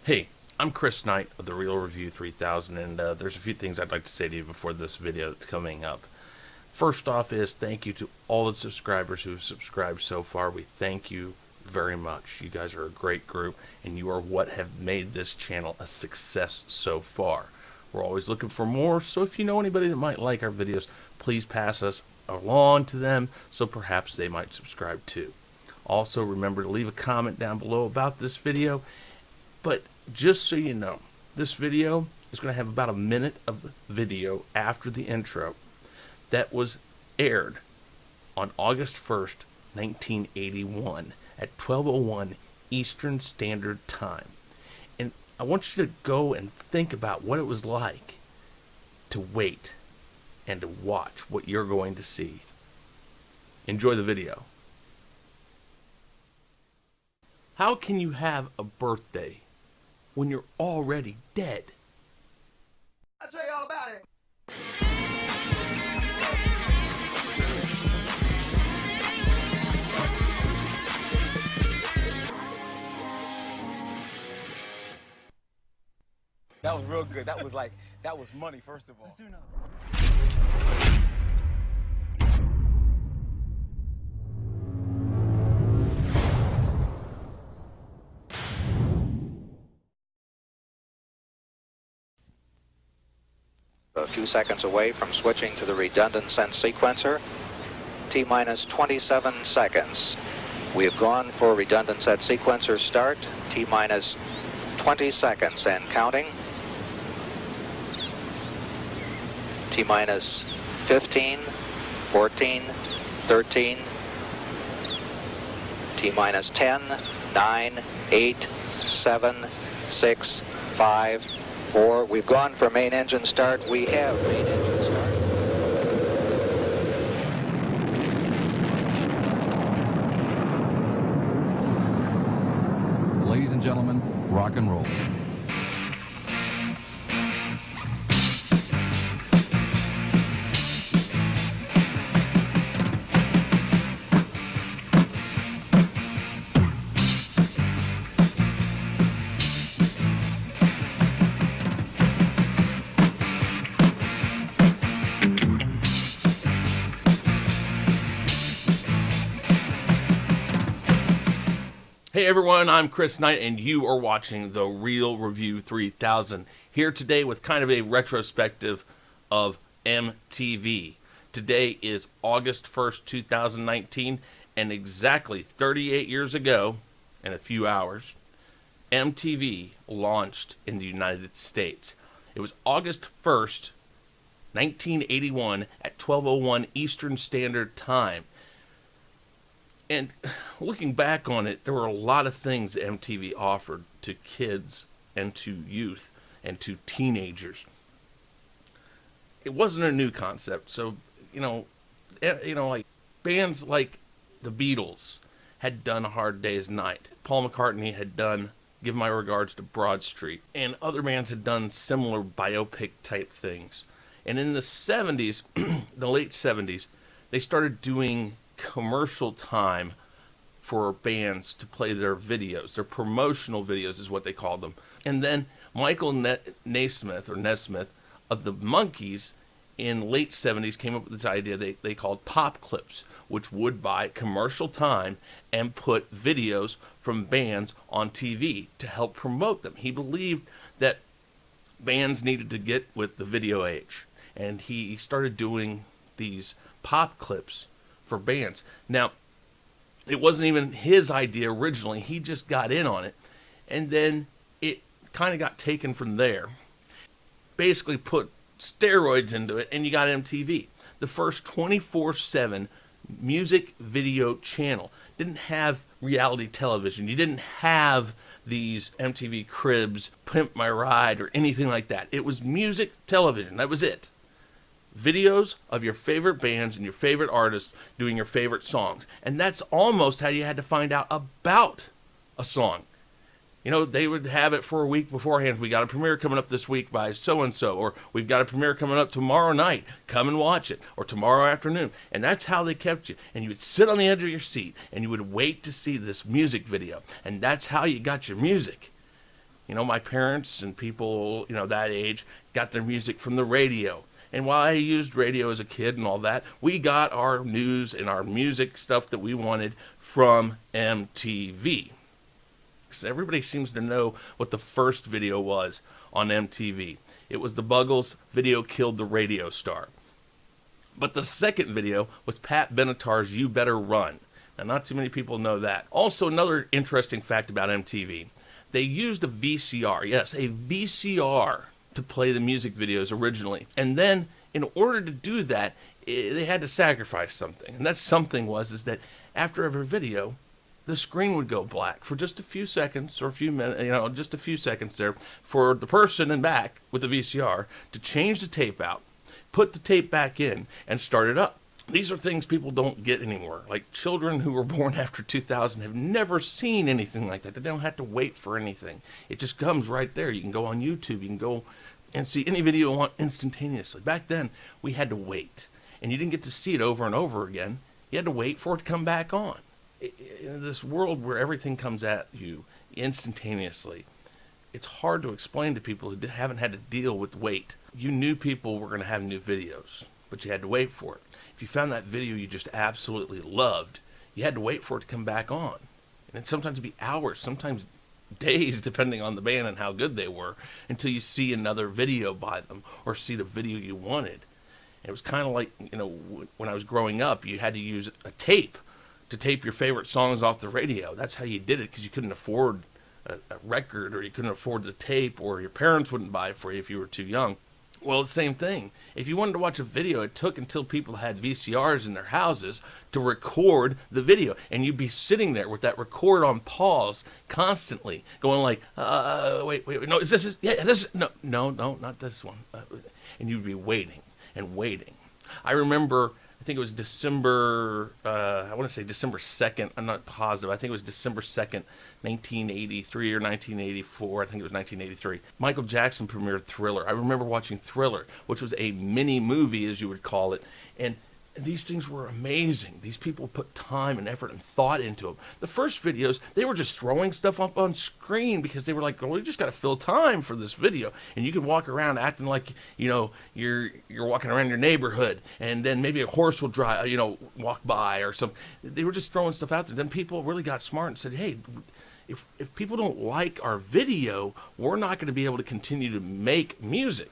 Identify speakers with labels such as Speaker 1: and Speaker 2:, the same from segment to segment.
Speaker 1: Hey, I'm Chris Knight of the Real Review 3000, and there's a few things I'd like to say to you before this video that's coming up. First off is thank you to all the subscribers who have subscribed so far. We thank you very much. You guys are a great group, and you are what have made this channel a success so far. We're always looking for more, so if you know anybody that might like our videos, please pass us along to them so perhaps they might subscribe too. Also, remember to leave a comment down below about this video. But just so you know, this video is going to have about a minute of video after the intro that was aired on August 1st, 1981 at 12:01 Eastern Standard Time. And I want you to go and think about what it was like to wait and to watch what you're going to see. Enjoy the video. How can you have a birthday when you're already dead?
Speaker 2: I'll tell you all about it. That was real good. That was money, first of all. Let's do another.
Speaker 3: A few seconds away from switching to the redundant sense sequencer. T-minus 27 seconds. We have gone for redundant set sequencer start. T-minus 20 seconds and counting. T-minus 15, 14, 13. T-minus 10, 9, 8, 7, 6, 5, 4. We've gone for main engine start. We have main engine start.
Speaker 4: Ladies and gentlemen, rock and roll.
Speaker 1: Hey everyone, I'm Chris Knight, and you are watching The Real Review 3000. Here today with kind of a retrospective of MTV. Today is August 1st, 2019, and exactly 38 years ago, in a few hours, MTV launched in the United States. It was August 1st, 1981 at 12:01 Eastern Standard Time. And looking back on it, there were a lot of things that MTV offered to kids and to youth and to teenagers. It wasn't a new concept, so like bands like the Beatles had done A Hard Day's Night. Paul McCartney had done Give My Regards to Broad Street, and other bands had done similar biopic type things. And in the 70s, the late 70s, they started doing commercial time for bands to play their videos. Their promotional videos is what they called them. And then Michael Nesmith of the Monkees in late 70s came up with this idea they called pop clips, which would buy commercial time and put videos from bands on TV to help promote them. He believed that bands needed to get with the video age, and he started doing these pop clips for bands. Now, it wasn't even his idea originally. He just got in on it, and then it kind of got taken from there. Basically put steroids into it, and you got MTV. The first 24/7 music video channel. Didn't have reality television. You didn't have these MTV Cribs, Pimp My Ride, or anything like that. It was music television. That was it. Videos of your favorite bands and your favorite artists doing your favorite songs. And that's almost how you had to find out about a song. You know, they would have it for a week beforehand. We got a premiere coming up this week by so-and-so, or we've got a premiere coming up tomorrow night. Come and watch it, or tomorrow afternoon. And that's how they kept you. And you would sit on the edge of your seat, and you would wait to see this music video. And that's how you got your music. You know, my parents and people, you know, that age got their music from the radio. And while I used radio as a kid and all that, we got our news and our music stuff that we wanted from MTV. Because everybody seems to know what the first video was on MTV. It was the Buggles' Video Killed the Radio Star. But the second video was Pat Benatar's You Better Run. Now, not too many people know that. Also, another interesting fact about MTV. They used a VCR, yes, a VCR, to play the music videos originally. And then, in order to do that, they had to sacrifice something. And that something is that after every video, the screen would go black for just a few seconds or a few minutes, you know, just a few seconds there for the person in back with the VCR to change the tape out, put the tape back in, and start it up. These are things people don't get anymore. Like, children who were born after 2000 have never seen anything like that. They don't have to wait for anything. It just comes right there. You can go on YouTube. You can go and see any video you want instantaneously. Back then, we had to wait. And you didn't get to see it over and over again. You had to wait for it to come back on. In this world where everything comes at you instantaneously, it's hard to explain to people who haven't had to deal with wait. You knew people were going to have new videos, but you had to wait for it. If you found that video you just absolutely loved, you had to wait for it to come back on. And sometimes it'd be hours, sometimes days, depending on the band and how good they were, until you see another video by them or see the video you wanted. And it was kind of like, you know, when I was growing up, you had to use a tape to tape your favorite songs off the radio. That's how you did it, because you couldn't afford a record, or you couldn't afford the tape, or your parents wouldn't buy it for you if you were too young. Well, the same thing. If you wanted to watch a video, it took until people had VCRs in their houses to record the video. And you'd be sitting there with that record on pause constantly, going like, wait, no, is this, yeah, this, no, not this one. And you'd be waiting and waiting. I remember, I think it was December, I want to say December 2nd, I'm not positive, I think it was December 2nd, 1983 or 1984, I think it was 1983. Michael Jackson premiered Thriller. I remember watching Thriller, which was a mini movie, as you would call it, and these things were amazing. These people put time and effort and thought into them. The first videos, they were just throwing stuff up on screen because they were like, well, we just got to fill time for this video. And you could walk around acting like, you know, you're walking around your neighborhood, and then maybe a horse will drive, you know, walk by or something. They were just throwing stuff out there. Then people really got smart and said, hey, if people don't like our video, we're not going to be able to continue to make music.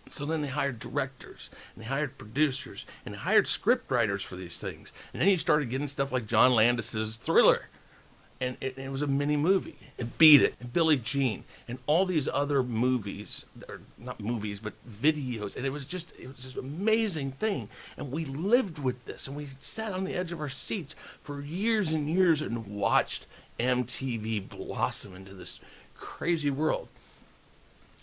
Speaker 1: So then they hired directors, and they hired producers, and they hired script writers for these things. And then you started getting stuff like John Landis's Thriller. And it was a mini movie. And Beat It, and Billie Jean, and all these other movies, or not movies, but videos. And it was just an amazing thing. And we lived with this, and we sat on the edge of our seats for years and years and watched MTV blossom into this crazy world.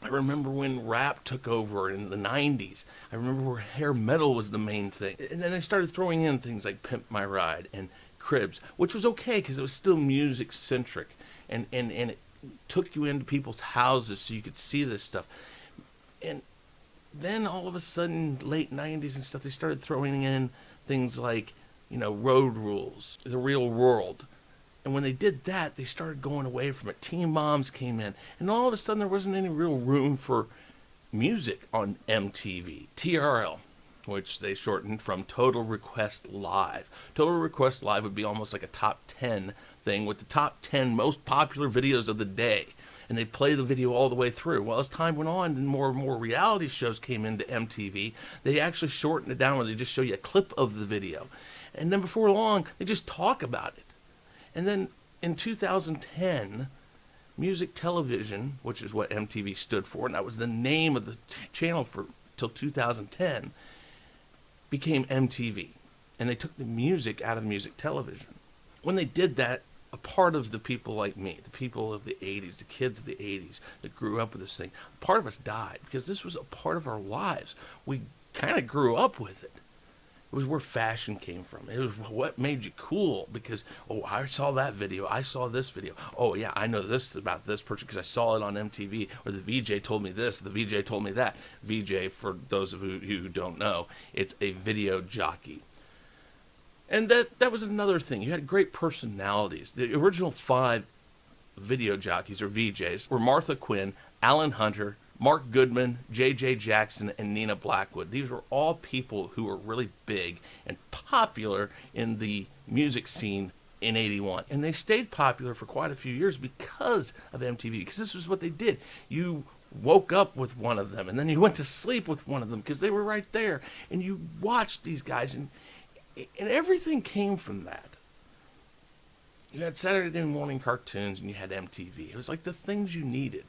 Speaker 1: I remember when rap took over in the 90s. I remember where hair metal was the main thing. And then they started throwing in things like Pimp My Ride and Cribs, which was okay because it was still music-centric. And it took you into people's houses so you could see this stuff. And then all of a sudden, late 90s and stuff, they started throwing in things like, you know, Road Rules, The Real World. And when they did that, they started going away from it. Teen Moms came in. And all of a sudden, there wasn't any real room for music on MTV. TRL, which they shortened from Total Request Live. Total Request Live would be almost like a top 10 thing with the top 10 most popular videos of the day. And they'd play the video all the way through. Well, as time went on and more and more reality shows came into MTV, they actually shortened it down where they just show you a clip of the video. And then before long, they just talk about it. And then in 2010, Music Television, which is what MTV stood for, and that was the name of the channel for till 2010, became MTV. And they took the music out of Music Television. When they did that, a part of the people like me, the people of the 80s, the kids of the 80s that grew up with this thing, part of us died because this was a part of our lives. We kind of grew up with it. It was where fashion came from. It was what made you cool because, oh, I saw that video. I saw this video. Oh, yeah, I know this about this person because I saw it on MTV. Or the VJ told me this. The VJ told me that. VJ, for those of you who don't know, it's a video jockey. And that was another thing. You had great personalities. The original 5 video jockeys, or VJs, were Martha Quinn, Alan Hunter, Mark Goodman, J.J. Jackson, and Nina Blackwood. These were all people who were really big and popular in the music scene in 81. And they stayed popular for quite a few years because of MTV, because this was what they did. You woke up with one of them, and then you went to sleep with one of them because they were right there. And you watched these guys, and everything came from that. You had Saturday morning cartoons, and you had MTV. It was like the things you needed.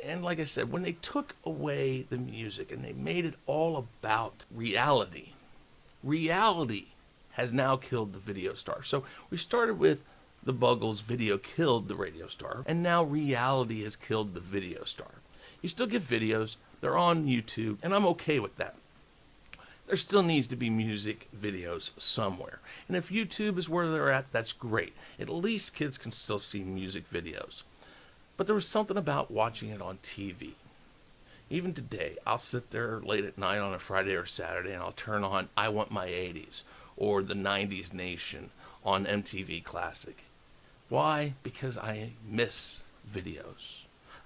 Speaker 1: And like I said, when they took away the music and they made it all about reality, reality has now killed the video star. So we started with the Buggles, video killed the radio star, and now reality has killed the video star. You still get videos, they're on YouTube, and I'm okay with that. There still needs to be music videos somewhere. And if YouTube is where they're at, that's great. At least kids can still see music videos. But there was something about watching it on TV. Even today, I'll sit there late at night on a Friday or Saturday and I'll turn on I Want My 80s or the 90s Nation on MTV Classic. Why? Because I miss videos.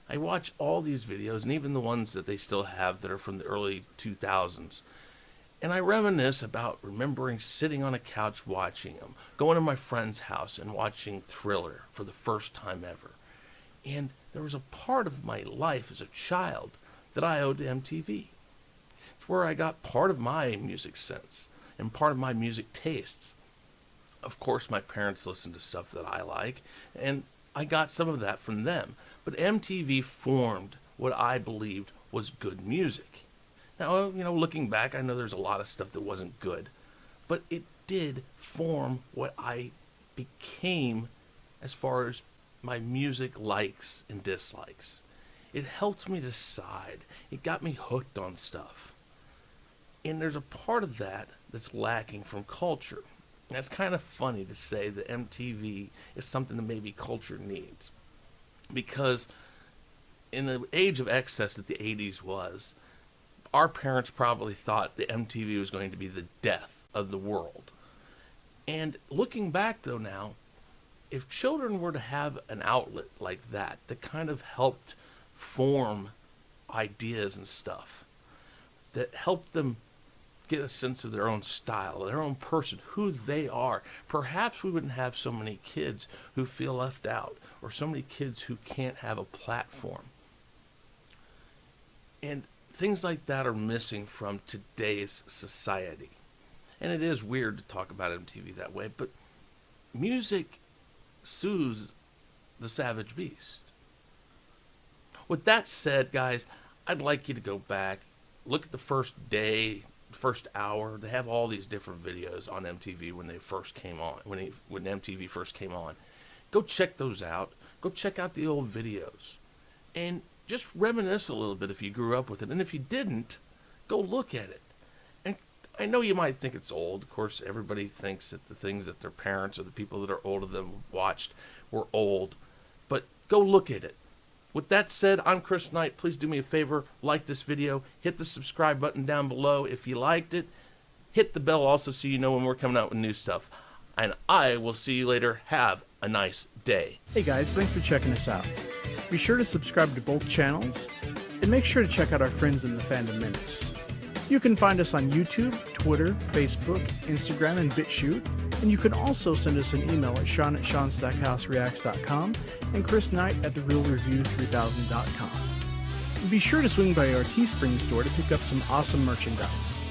Speaker 1: I watch all these videos, and even the ones that they still have that are from the early 2000s. And I reminisce about remembering sitting on a couch watching them, going to my friend's house and watching Thriller for the first time ever. And there was a part of my life as a child that I owed to MTV. It's where I got part of my music sense and part of my music tastes. Of course, my parents listened to stuff that I like, and I got some of that from them. But MTV formed what I believed was good music. Now, looking back, I know there's a lot of stuff that wasn't good, but it did form what I became as far as my music likes and dislikes. It helped me decide. It got me hooked on stuff. And there's a part of that that's lacking from culture. And it's kind of funny to say that MTV is something that maybe culture needs. Because in the age of excess that the 80s was, our parents probably thought that MTV was going to be the death of the world. And looking back, though, now, if children were to have an outlet like that kind of helped form ideas and stuff, that helped them get a sense of their own style, their own person, who they are, perhaps we wouldn't have so many kids who feel left out, or so many kids who can't have a platform. And things like that are missing from today's society. And it is weird to talk about MTV that way, but music soothes the savage beast. With that said, guys, I'd like you to go back, look at the first day, first hour. They have all these different videos on MTV when they first came on, when MTV first came on. Go check those out. Go check out the old videos. And just reminisce a little bit if you grew up with it. And if you didn't, go look at it. And I know you might think it's old. Of course, everybody thinks that the things that their parents or the people that are older than them watched were old. But go look at it. With that said, I'm Chris Knight. Please do me a favor, like this video, hit the subscribe button down below if you liked it. Hit the bell also so you know when we're coming out with new stuff. And I will see you later. Have a nice day.
Speaker 5: Hey guys, thanks for checking us out. Be sure to subscribe to both channels, and make sure to check out our friends in the Fandom Minutes. You can find us on YouTube, Twitter, Facebook, Instagram, and BitChute, and you can also send us an email at sean@seanstackhousereacts.com and Chris Knight at therealreview3000.com. Be sure to swing by our Teespring store to pick up some awesome merchandise.